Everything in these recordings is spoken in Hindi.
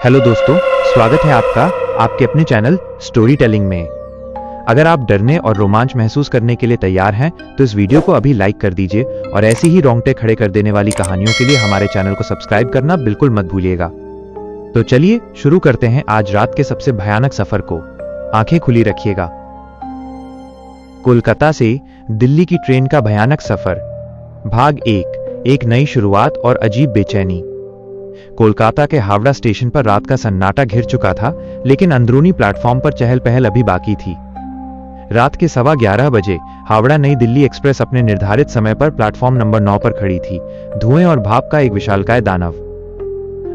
हेलो दोस्तों, स्वागत है आपका आपके अपने चैनल स्टोरी टेलिंग में। अगर आप डरने और रोमांच महसूस करने के लिए तैयार हैं तो इस वीडियो को अभी लाइक कर दीजिए और ऐसी ही रोंगटे खड़े कर देने वाली कहानियों के लिए हमारे चैनल को सब्सक्राइब करना बिल्कुल मत भूलिएगा। तो चलिए शुरू करते हैं आज रात के सबसे भयानक सफर को। आंखें खुली रखिएगा। कोलकाता से दिल्ली की ट्रेन का भयानक सफर, भाग एक नई शुरुआत और अजीब बेचैनी। कोलकाता के हावड़ा स्टेशन पर रात का सन्नाटा घिर चुका था, लेकिन अंदरूनी प्लेटफॉर्म पर चहल पहल अभी बाकी थी। रात के 11:15 बजे हावड़ा नई दिल्ली एक्सप्रेस अपने निर्धारित समय पर प्लेटफॉर्म नंबर 9 पर खड़ी थी, धुएं और भाप का एक विशालकाय दानव।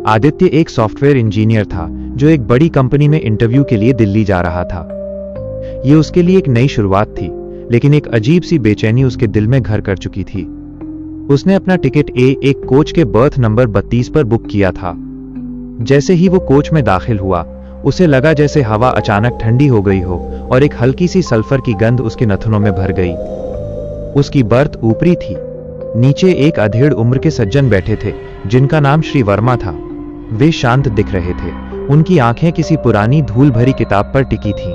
आदित्य एक सॉफ्टवेयर इंजीनियर था जो एक बड़ी कंपनी में इंटरव्यू के लिए दिल्ली जा रहा था। यह उसके लिए एक नई शुरुआत थी, लेकिन एक अजीब सी बेचैनी उसके दिल में घर कर चुकी थी। उसने अपना टिकट एक कोच के बर्थ नंबर 32 पर बुक किया था। जैसे ही वो कोच में दाखिल हुआ, उसे लगा जैसे हवा अचानक ठंडी हो गई हो और एक हल्की सी सल्फर की गंध उसके नथनों में भर गई। उसकी बर्थ ऊपरी थी। नीचे एक अधेड़ उम्र के सज्जन बैठे थे जिनका नाम श्री वर्मा था। वे शांत दिख रहे थे। उनकी आंखें किसी पुरानी धूल भरी किताब पर टिकी थीं।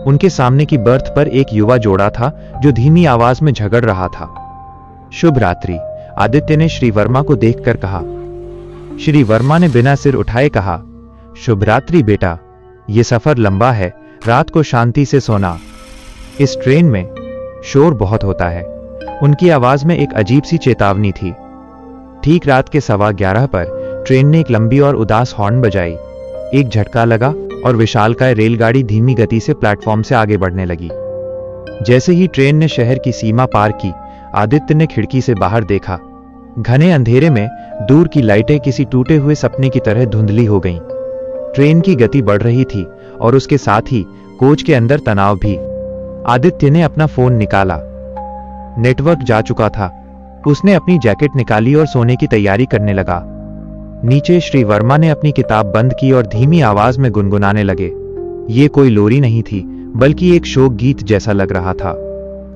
उनके सामने की बर्थ पर एक युवा जोड़ा था जो धीमी आवाज में झगड़ रहा था। शुभ रात्रि, आदित्य ने श्री वर्मा को देखकर कहा। श्री वर्मा ने बिना सिर उठाए कहा, शुभ रात्रि बेटा, यह सफर लंबा है, रात को शांति से सोना। इस ट्रेन में शोर बहुत होता है। उनकी आवाज में एक अजीब सी चेतावनी थी। ठीक रात के 11:15 पर ट्रेन ने एक लंबी और उदास हॉर्न बजाई। एक झटका लगा और विशालकाय रेलगाड़ी धीमी गति से प्लेटफॉर्म से आगे बढ़ने लगी। जैसे ही ट्रेन ने शहर की सीमा पार की, आदित्य ने खिड़की से बाहर देखा। घने अंधेरे में दूर की लाइटें किसी टूटे हुए सपने की तरह धुंधली हो गईं। ट्रेन की गति बढ़ रही थी और उसके साथ ही कोच के अंदर तनाव भी। आदित्य ने अपना फोन निकाला। नेटवर्क जा चुका था। उसने अपनी जैकेट निकाली और सोने की तैयारी करने लगा। नीचे श्री वर्मा ने अपनी किताब बंद की और धीमी आवाज में गुनगुनाने लगे। ये कोई लोरी नहीं थी, बल्कि एक शोक गीत जैसा लग रहा था।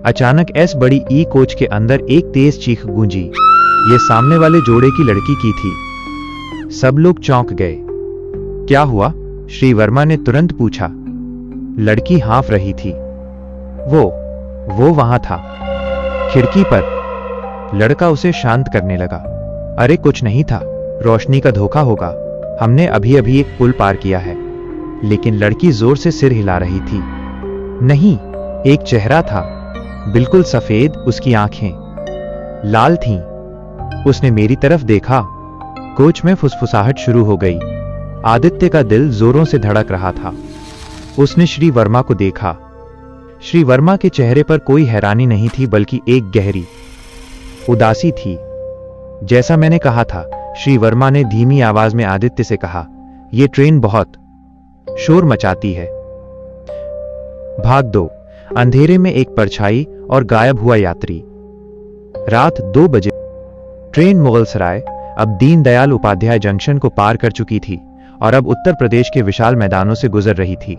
अचानक एस बड़ी ई कोच के अंदर एक तेज चीख गूंजी। ये सामने वाले जोड़े की लड़की की थी। सब लोग चौंक गए। क्या हुआ? श्री वर्मा ने तुरंत पूछा। लड़की हाँफ रही थी। वो वहां था, खिड़की पर। लड़का उसे शांत करने लगा। अरे कुछ नहीं था, रोशनी का धोखा होगा। हमने अभी अभी एक पुल पार किया है। लेकिन लड़की जोर से सिर हिला रही थी। नहीं, एक चेहरा था, बिल्कुल सफेद। उसकी आंखें लाल थीं। उसने मेरी तरफ देखा। कोच में फुसफुसाहट शुरू हो गई। आदित्य का दिल जोरों से धड़क रहा था। उसने श्री वर्मा को देखा। श्री वर्मा के चेहरे पर कोई हैरानी नहीं थी, बल्कि एक गहरी उदासी थी। जैसा मैंने कहा था, श्री वर्मा ने धीमी आवाज में आदित्य से कहा, यह ट्रेन बहुत शोर मचाती है। भाग 2, अंधेरे में एक परछाई और गायब हुआ यात्री। रात 2 बजे ट्रेन मुगलसराय, अब दीनदयाल उपाध्याय जंक्शन को पार कर चुकी थी और अब उत्तर प्रदेश के विशाल मैदानों से गुजर रही थी।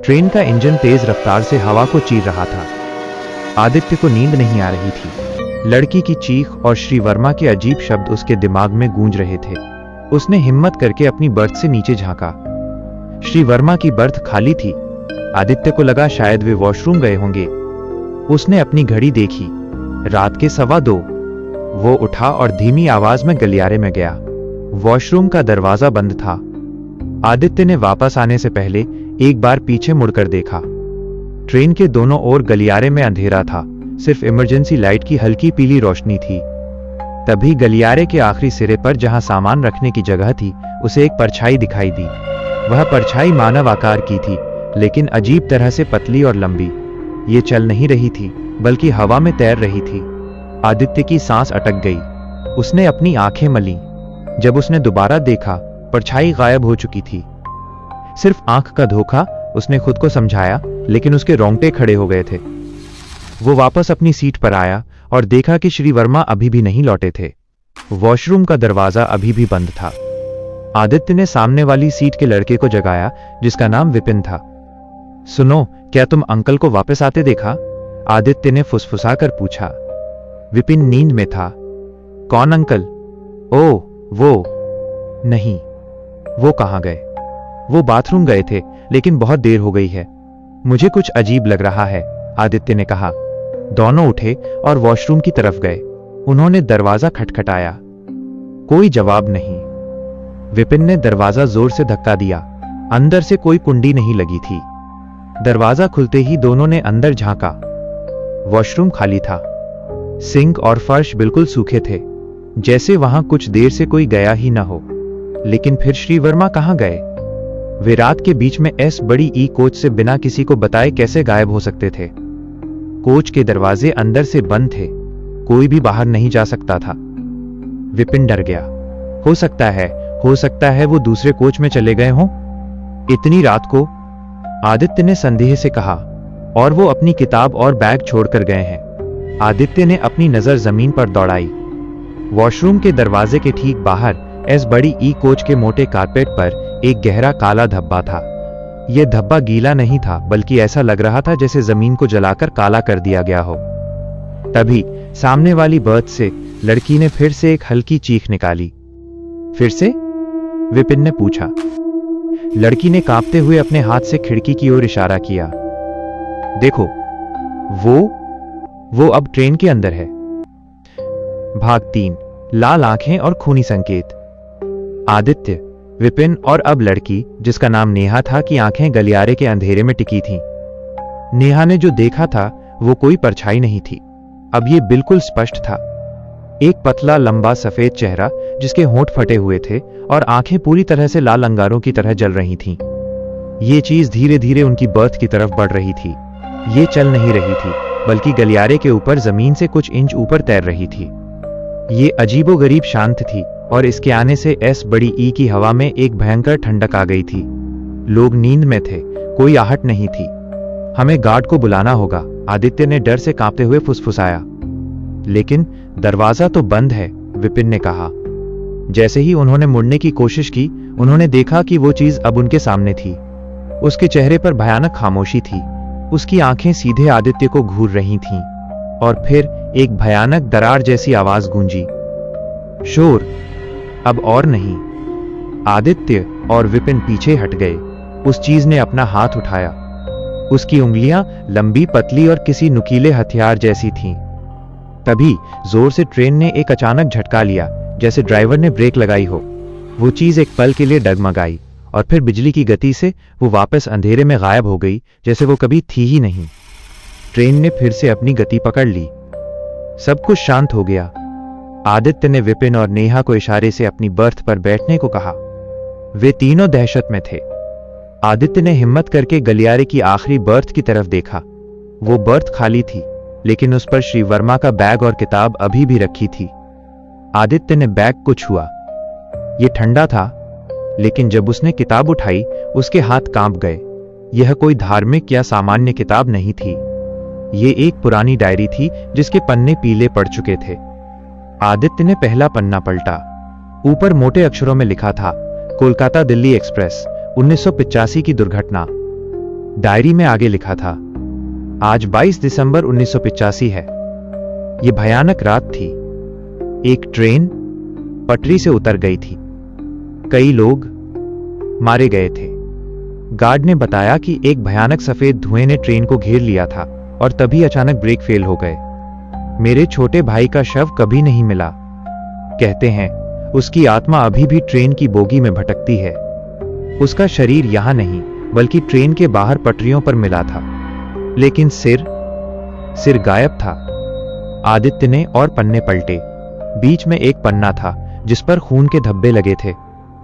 ट्रेन का इंजन तेज रफ्तार से हवा को चीर रहा था। आदित्य को नींद नहीं आ रही थी। लड़की की चीख और श्री वर्मा के अजीब शब्द उसके दिमाग में गूंज रहे थे। उसने हिम्मत करके अपनी बर्थ से नीचे झांका। श्री वर्मा की बर्थ खाली थी। आदित्य को लगा शायद वे वॉशरूम गए होंगे। उसने अपनी घड़ी देखी। रात के 2:15। वो उठा और धीमी आवाज में गलियारे में गया। वॉशरूम का दरवाजा बंद था। आदित्य ने वापस आने से पहले एक बार पीछे मुड़कर देखा। ट्रेन के दोनों ओर गलियारे में अंधेरा था, सिर्फ इमरजेंसी लाइट की हल्की पीली रोशनी थी। तभी गलियारे के आखिरी सिरे पर, जहां सामान रखने की जगह थी, उसे एक परछाई दिखाई दी। वह परछाई मानव आकार की थी, लेकिन अजीब तरह से पतली और लंबी। ये चल नहीं रही थी, बल्कि हवा में तैर रही थी। आदित्य की सांस अटक गई। उसने अपनी आंखें मलीं। जब उसने दोबारा देखा, परछाई गायब हो चुकी थी। सिर्फ आंख का धोखा, उसने खुद को समझाया, लेकिन उसके रोंगटे खड़े हो गए थे। वो वापस अपनी सीट पर आया और देखा कि श्री वर्मा अभी भी नहीं लौटे थे। वॉशरूम का दरवाजा अभी भी बंद था। आदित्य ने सामने वाली सीट के लड़के को जगाया, जिसका नाम विपिन था। सुनो, क्या तुम अंकल को वापस आते देखा? आदित्य ने फुसफुसाकर पूछा। विपिन नींद में था। कौन अंकल? ओह, वो नहीं। वो कहाँ गए? वो बाथरूम गए थे, लेकिन बहुत देर हो गई है। मुझे कुछ अजीब लग रहा है, आदित्य ने कहा। दोनों उठे और वॉशरूम की तरफ गए। उन्होंने दरवाजा खटखटाया। कोई जवाब नहीं। विपिन ने दरवाजा जोर से धक्का दिया। अंदर से कोई कुंडी नहीं लगी थी। दरवाजा खुलते ही दोनों ने अंदर झांका। वॉशरूम खाली था। सिंक और फर्श बिल्कुल सूखे थे, जैसे वहां कुछ देर से कोई गया ही ना हो। लेकिन फिर श्री वर्मा कहां गए? वे रात के बीच में एस बड़ी ई कोच से बिना किसी को बताए कैसे गायब हो सकते थे? कोच के दरवाजे अंदर से बंद थे, कोई भी बाहर नहीं जा सकता था। विपिन डर गया। हो सकता है वो दूसरे कोच में चले गए हों इतनी रात को, आदित्य ने संदेह से कहा। और वो अपनी किताब और बैग छोड़कर गए हैं। आदित्य ने अपनी नजर जमीन पर दौड़ाई। वॉशरूम के दरवाजे के ठीक बाहर एस बड़ी ई कोच के मोटे कारपेट पर एक गहरा काला धब्बा था। यह धब्बा गीला नहीं था, बल्कि ऐसा लग रहा था जैसे जमीन को जलाकर काला कर दिया गया हो। तभी सामने वाली बर्थ से लड़की ने फिर से एक हल्की चीख निकाली। फिर से? विपिन ने पूछा। लड़की ने कांपते हुए अपने हाथ से खिड़की की ओर इशारा किया। देखो, वो अब ट्रेन के अंदर है। भाग 3, लाल आंखें और खूनी संकेत। आदित्य, विपिन और अब लड़की, जिसका नाम नेहा था, की आंखें गलियारे के अंधेरे में टिकी थीं। नेहा ने जो देखा था वो कोई परछाई नहीं थी, अब ये बिल्कुल स्पष्ट था। एक पतला लंबा सफेद चेहरा जिसके होंठ फटे हुए थे और आंखें पूरी तरह से लाल अंगारों की तरह जल रही थीं। ये चीज धीरे धीरे उनकी बर्थ की तरफ बढ़ रही थी। ये चल नहीं रही थी, बल्कि गलियारे के ऊपर जमीन से कुछ इंच ऊपर तैर रही थी। ये अजीबोगरीब शांत थी और इसके आने से एस बड़ी ई की हवा में एक भयंकर ठंडक आ गई थी। लोग नींद में थे, कोई आहट नहीं थी। हमें गार्ड को बुलाना होगा, आदित्य ने डर से कांपते हुए फुसफुसाया। लेकिन दरवाजा तो बंद है, विपिन ने कहा। जैसे ही उन्होंने मुड़ने की कोशिश की, उन्होंने देखा कि वो चीज अब उनके सामने थी। उसके चेहरे पर भयानक खामोशी थी। उसकी आंखें सीधे आदित्य को घूर रही थीं। और फिर एक भयानक दरार जैसी आवाज गूंजी। शोर, अब और नहीं। आदित्य और विपिन पीछे हट गए। उस चीज ने अपना हाथ उठाया। उसकी उंगलियां लंबी, पतली और किसी नुकीले हथियार जैसी थीं। तभी जोर से ट्रेन ने एक अचानक झटका लिया, जैसे ड्राइवर ने ब्रेक लगाई हो। वो चीज एक पल के लिए डगमगाई और फिर बिजली की गति से वो वापस अंधेरे में गायब हो गई, जैसे वो कभी थी ही नहीं। ट्रेन ने फिर से अपनी गति पकड़ ली। सब कुछ शांत हो गया। आदित्य ने विपिन और नेहा को इशारे से अपनी बर्थ पर बैठने को कहा। वे तीनों दहशत में थे। आदित्य ने हिम्मत करके गलियारे की आखिरी बर्थ की तरफ देखा। वो बर्थ खाली थी, लेकिन उस पर श्री वर्मा का बैग और किताब अभी भी रखी थी। आदित्य ने बैग को छुआ। यह ठंडा था, लेकिन जब उसने किताब उठाई, उसके हाथ कांप गए। यह कोई धार्मिक या सामान्य किताब नहीं थी। यह एक पुरानी डायरी थी जिसके पन्ने पीले पड़ चुके थे। आदित्य ने पहला पन्ना पलटा। ऊपर मोटे अक्षरों में लिखा था, कोलकाता दिल्ली एक्सप्रेस 1985 की दुर्घटना। डायरी में आगे लिखा था, आज 22 दिसंबर 1985 है। यह भयानक रात थी। एक ट्रेन पटरी से उतर गई थी। कई लोग मारे गए थे। गार्ड ने बताया कि एक भयानक सफेद धुएं ने ट्रेन को घेर लिया था और तभी अचानक ब्रेक फेल हो गए। मेरे छोटे भाई का शव कभी नहीं मिला। कहते हैं उसकी आत्मा अभी भी ट्रेन की बोगी में भटकती है। उसका शरीर यहां नहीं, बल्कि ट्रेन के बाहर पटरियों पर मिला था। लेकिन सिर गायब था। आदित्य ने और पन्ने पलटे। बीच में एक पन्ना था जिस पर खून के धब्बे लगे थे।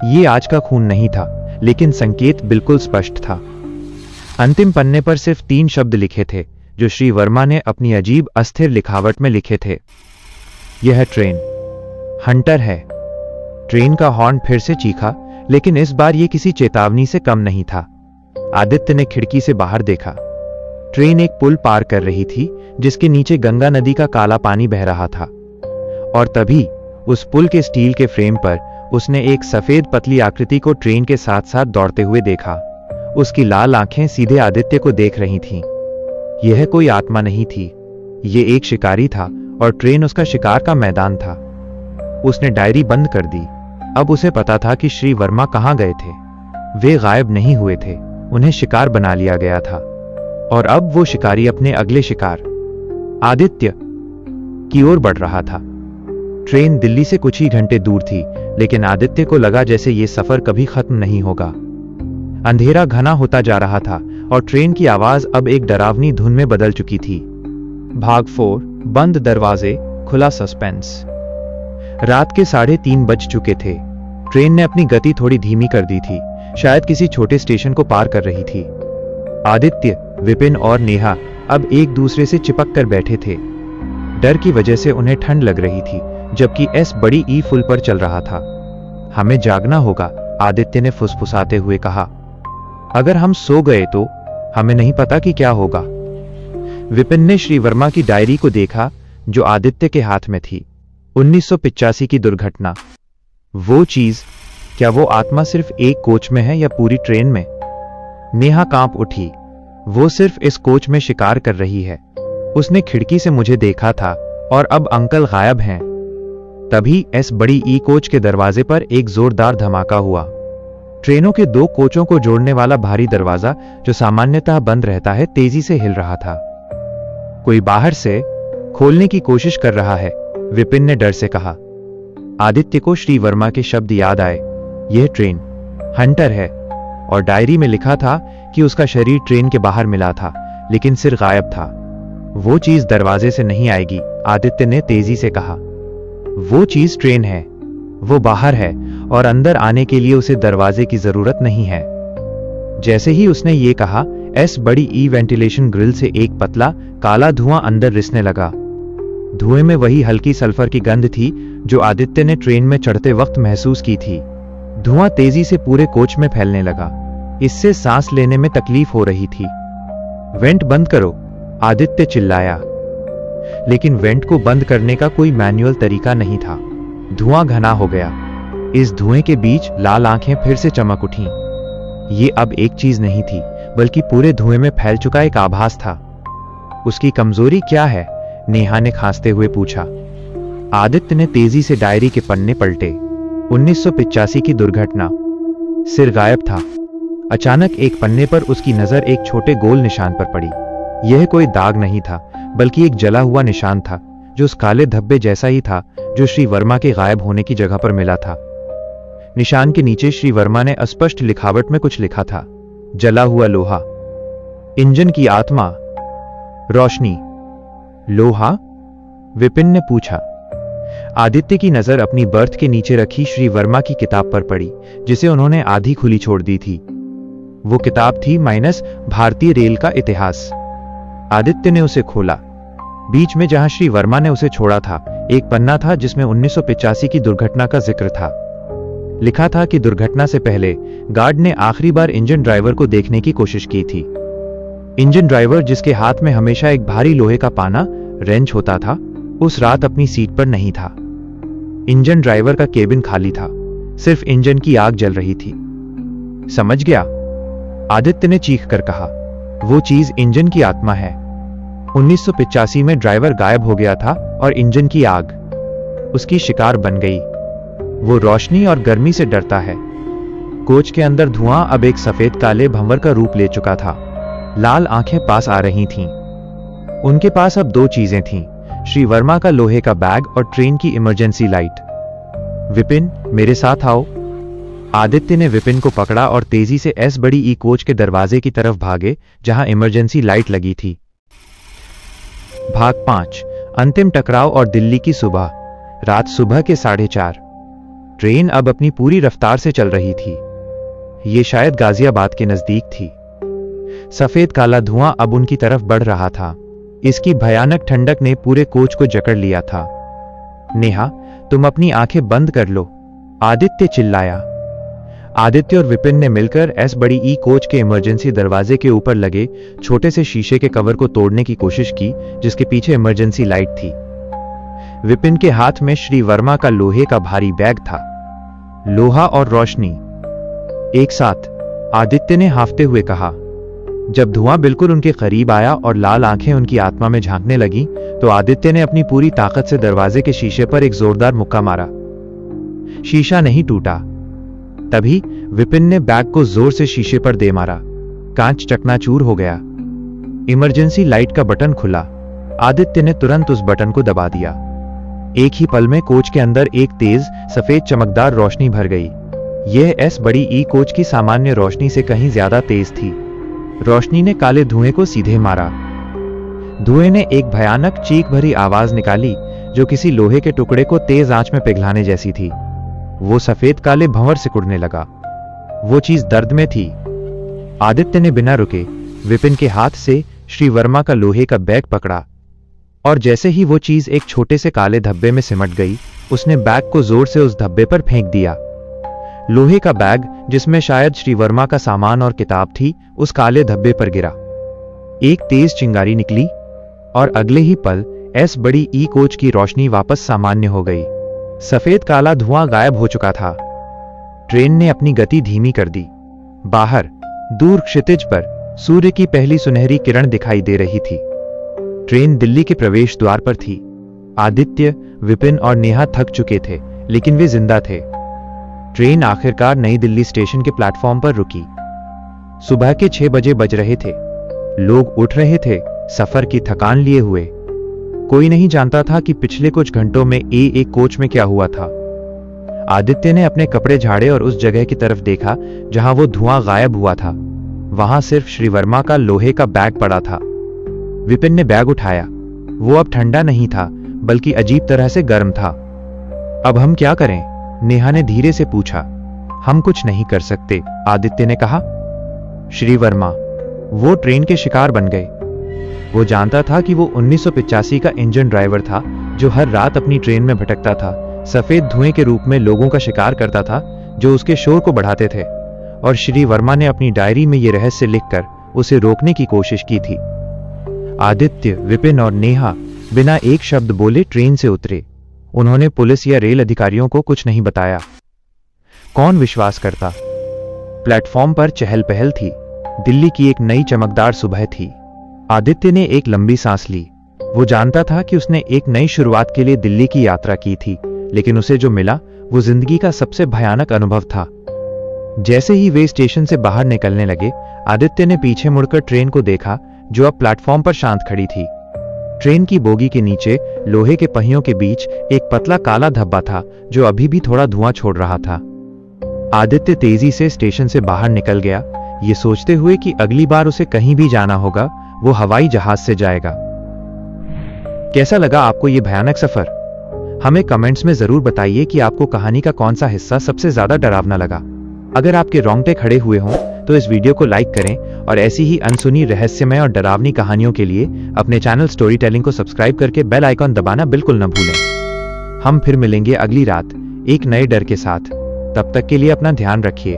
ये आज का खून नहीं था, लेकिन संकेत बिल्कुल स्पष्ट था। अंतिम पन्ने पर सिर्फ 3 शब्द लिखे थे, जो श्री वर्मा ने अपनी अजीब अस्थिर लिखावट में लिखे थे। यह ट्रेन हंटर है। ट्रेन का हॉर्न फिर से चीखा, लेकिन इस बार यह किसी चेतावनी से कम नहीं था। आदित्य ने खिड़की से बाहर देखा। ट्रेन एक पुल पार कर रही थी, जिसके नीचे गंगा नदी का काला पानी बह रहा था। और तभी उस पुल के स्टील के फ्रेम पर उसने एक सफेद पतली आकृति को ट्रेन के साथ साथ दौड़ते हुए देखा। उसकी लाल आंखें सीधे आदित्य को देख रही थीं। यह कोई आत्मा नहीं थी, यह एक शिकारी था और ट्रेन उसका शिकार का मैदान था। उसने डायरी बंद कर दी। अब उसे पता था कि श्री वर्मा कहां गए थे। वे गायब नहीं हुए थे, उन्हें शिकार बना लिया गया था। और अब वो शिकारी अपने अगले शिकार आदित्य की ओर बढ़ रहा था। ट्रेन दिल्ली से कुछ ही घंटे दूर थी, लेकिन आदित्य को लगा जैसे ये सफर कभी खत्म नहीं होगा। अंधेरा घना होता जा रहा था और ट्रेन की आवाज अब एक डरावनी धुन में बदल चुकी थी। भाग 4, बंद दरवाजे, खुला सस्पेंस। रात के 3:30 बज चुके थे। ट्रेन ने अपनी गति थोड़ी धीमी कर दी थी, शायद किसी छोटे स्टेशन को पार कर रही थी। आदित्य, विपिन और नेहा अब एक दूसरे से चिपक कर बैठे थे। डर की वजह से उन्हें ठंड लग रही थी, जबकि एस बड़ी ई फुल पर चल रहा था। हमें जागना होगा, आदित्य ने फुसफुसाते हुए कहा। अगर हम सो गए तो हमें नहीं पता कि क्या होगा। विपिन ने श्री वर्मा की डायरी को देखा जो आदित्य के हाथ में थी। 1985 की दुर्घटना। वो चीज, क्या वो आत्मा सिर्फ एक कोच में है या पूरी ट्रेन में? नेहा कांप उठी। वो सिर्फ इस कोच में शिकार कर रही है। उसने खिड़की से मुझे देखा था और अब अंकल गायब हैं। तभी एस बड़ी ई कोच के दरवाजे पर एक जोरदार धमाका हुआ। ट्रेनों के 2 कोचों को जोड़ने वाला भारी दरवाजा, जो सामान्यतः बंद रहता है, तेजी से हिल रहा था। कोई बाहर से खोलने की कोशिश कर रहा है, विपिन ने डर से कहा। आदित्य को श्री वर्मा के शब्द याद आए। यह ट्रेन हंटर है, और डायरी में लिखा था कि उसका शरीर ट्रेन के बाहर मिला था, लेकिन सिर गायब था। वो चीज दरवाजे से नहीं आएगी, आदित्य ने तेजी से कहा। वो चीज ट्रेन है, वो बाहर है और अंदर आने के लिए उसे दरवाजे की जरूरत नहीं है। जैसे ही उसने ये कहा, एस बड़ी ई वेंटिलेशन ग्रिल से एक पतला काला धुआं अंदर रिसने लगा। धुएं में वही हल्की सल्फर की गंध थी जो आदित्य ने ट्रेन में चढ़ते वक्त महसूस की थी। धुआं तेजी से पूरे कोच में फैलने लगा। इससे सांस लेने में तकलीफ हो रही थी। वेंट बंद करो, आदित्य चिल्लाया। लेकिन वेंट को बंद करने का कोई मैनुअल तरीका नहीं था। धुआं घना हो गया। इस धुएं के बीच लाल आंखें फिर से चमक उठीं। ये अब एक चीज नहीं थी, बल्कि पूरे धुएं में फैल चुका एक आभास था। उसकी कमजोरी क्या है? नेहा ने खांसते हुए पूछा। आदित्य ने तेजी से डायरी के पन्ने पलटे। 1985 की दुर्घटना। सिर गायब था। अचानक एक पन्ने पर उसकी नजर एक छोटे गोल निशान पर पड़ी। यह कोई दाग नहीं था, बल्कि एक जला हुआ निशान था, जो उस काले धब्बे जैसा ही था जो श्री वर्मा के गायब होने की जगह पर मिला था। निशान के नीचे श्री वर्मा ने अस्पष्ट लिखावट में कुछ लिखा था। जला हुआ लोहा, इंजन की आत्मा, रोशनी। लोहा? विपिन ने पूछा। आदित्य की नजर अपनी बर्थ के नीचे रखी श्री वर्मा की किताब पर पड़ी, जिसे उन्होंने आधी खुली छोड़ दी थी। वो किताब थी माइनस भारतीय रेल का इतिहास। आदित्य ने उसे खोला। बीच में जहां श्री वर्मा ने उसे छोड़ा था, एक पन्ना था जिसमें 1985 की दुर्घटना का जिक्र था। लिखा था कि दुर्घटना से पहले गार्ड ने आखिरी बार इंजन ड्राइवर को देखने की कोशिश की थी। इंजन ड्राइवर, जिसके हाथ में हमेशा एक भारी लोहे का पाना रेंच होता था, उस रात अपनी सीट पर नहीं था। इंजन ड्राइवर का केबिन खाली था, सिर्फ इंजन की आग जल रही थी। समझ गया, आदित्य ने चीख कर कहा। वो चीज इंजन की आत्मा है। 1985 में ड्राइवर गायब हो गया था और इंजन की आग उसकी शिकार बन गई। वो रोशनी और गर्मी से डरता है। कोच के अंदर धुआं अब एक सफेद काले भंवर का रूप ले चुका था। लाल आंखें पास आ रही थीं। उनके पास अब 2 चीजें थीं, श्री वर्मा का लोहे का बैग और ट्रेन की इमरजेंसी लाइट। विपिन, मेरे साथ आओ। आदित्य ने विपिन को पकड़ा और तेजी से एस बड़ी ई कोच के दरवाजे की तरफ भागे, जहां इमरजेंसी लाइट लगी थी। भाग 5, अंतिम टकराव और दिल्ली की सुबह। रात सुबह के 4:30। ट्रेन अब अपनी पूरी रफ्तार से चल रही थी। ये शायद गाजियाबाद के नजदीक थी। सफेद काला धुआं अब उनकी तरफ बढ़ रहा था। इसकी भयानक ठंडक ने पूरे कोच को जकड़ लिया था। नेहा, तुम अपनी आंखें बंद कर लो, आदित्य चिल्लाया। आदित्य और विपिन ने मिलकर एस बड़ी ई कोच के इमरजेंसी दरवाजे के ऊपर लगे छोटे से शीशे के कवर को तोड़ने की कोशिश की, जिसके पीछे इमरजेंसी लाइट थी। विपिन के हाथ में श्री वर्मा का लोहे का भारी बैग था। लोहा और रोशनी एक साथ, आदित्य ने हांफते हुए कहा। जब धुआं बिल्कुल उनके करीब आया और लाल आंखें उनकी आत्मा में झांकने लगी, तो आदित्य ने अपनी पूरी ताकत से दरवाजे के शीशे पर एक जोरदार मुक्का मारा। शीशा नहीं टूटा। तभी विपिन ने बैग को जोर से शीशे पर दे मारा। कांच चकनाचूर हो गया। इमरजेंसी लाइट का बटन खुला। आदित्य ने तुरंत उस बटन को दबा दिया। एक ही पल में कोच के अंदर एक तेज सफेद चमकदार रोशनी भर गई। यह एस बड़ी ई कोच की सामान्य रोशनी से कहीं ज्यादा तेज थी। रोशनी ने काले धुएं को सीधे मारा। धुएं ने एक भयानक चीख भरी आवाज निकाली जो किसी लोहे के टुकड़े को तेज आंच में पिघलाने जैसी थी। वो सफेद काले भंवर सिकुड़ने लगा। वो चीज दर्द में थी। आदित्य ने बिना रुके विपिन के हाथ से श्री वर्मा का लोहे का बैग पकड़ा और जैसे ही वो चीज एक छोटे से काले धब्बे में सिमट गई, उसने बैग को जोर से उस धब्बे पर फेंक दिया। लोहे का बैग जिसमें शायद श्री वर्मा का सामान और किताब थी, उस काले धब्बे पर गिरा। एक तेज चिंगारी निकली और अगले ही पल एस बड़ी ई कोच की रोशनी वापस सामान्य हो गई। सफेद काला धुआं गायब हो चुका था। ट्रेन ने अपनी गति धीमी कर दी। बाहर दूर क्षितिज पर सूर्य की पहली सुनहरी किरण दिखाई दे रही थी। ट्रेन दिल्ली के प्रवेश द्वार पर थी। आदित्य, विपिन और नेहा थक चुके थे, लेकिन वे जिंदा थे। ट्रेन आखिरकार नई दिल्ली स्टेशन के प्लेटफॉर्म पर रुकी। सुबह के 6 बजे बज रहे थे। लोग उठ रहे थे, सफर की थकान लिए हुए। कोई नहीं जानता था कि पिछले कुछ घंटों में एक कोच में क्या हुआ था। आदित्य ने अपने कपड़े झाड़े और उस जगह की तरफ देखा जहां वो धुआं गायब हुआ था। वहां सिर्फ श्री वर्मा का लोहे का बैग पड़ा था। विपिन ने बैग उठाया। वो अब ठंडा नहीं था, बल्कि अजीब तरह से गर्म था। अब हम क्या करें? नेहा ने धीरे से पूछा। हम कुछ नहीं कर सकते, आदित्य ने कहा। श्री वर्मा, वो ट्रेन के शिकार बन गए। वो जानता था कि वो 1985 का इंजन ड्राइवर था जो हर रात अपनी ट्रेन में भटकता था, सफेद धुएं के रूप में लोगों का शिकार करता था जो उसके शोर को बढ़ाते थे। और श्री वर्मा ने अपनी डायरी में ये रहस्य लिखकर उसे रोकने की कोशिश की थी। आदित्य, विपिन और नेहा बिना एक शब्द बोले ट्रेन से उतरे। उन्होंने पुलिस या रेल अधिकारियों को कुछ नहीं बताया। कौन विश्वास करता? प्लेटफॉर्म पर चहल पहल थी। दिल्ली की एक नई चमकदार सुबह थी। आदित्य ने एक लंबी सांस ली। वो जानता था कि उसने एक नई शुरुआत के लिए दिल्ली की यात्रा की थी, लेकिन उसे जो मिला वो जिंदगी का सबसे भयानक अनुभव था। जैसे ही वे स्टेशन से बाहर निकलने लगे, आदित्य ने पीछे मुड़कर ट्रेन को देखा जो अब प्लेटफॉर्म पर शांत खड़ी थी। ट्रेन की बोगी के नीचे लोहे के पहियों के बीच एक पतला काला धब्बा था जो अभी भी थोड़ा धुआं छोड़ रहा था। आदित्य तेजी से स्टेशन से बाहर निकल गया, ये सोचते हुए कि अगली बार उसे कहीं भी जाना होगा वो हवाई जहाज से जाएगा। कैसा लगा आपको ये भयानक सफर? हमें कमेंट्स में जरूर बताइए कि आपको कहानी का कौन सा हिस्सा सबसे ज्यादा डरावना लगा। अगर आपके रोंगटे खड़े हुए हों तो इस वीडियो को लाइक करें और ऐसी ही अनसुनी, रहस्यमय और डरावनी कहानियों के लिए अपने चैनल स्टोरी टेलिंग को सब्सक्राइब करके बेल आइकॉन दबाना बिल्कुल न भूलें। हम फिर मिलेंगे अगली रात एक नए डर के साथ। तब तक के लिए अपना ध्यान रखिए।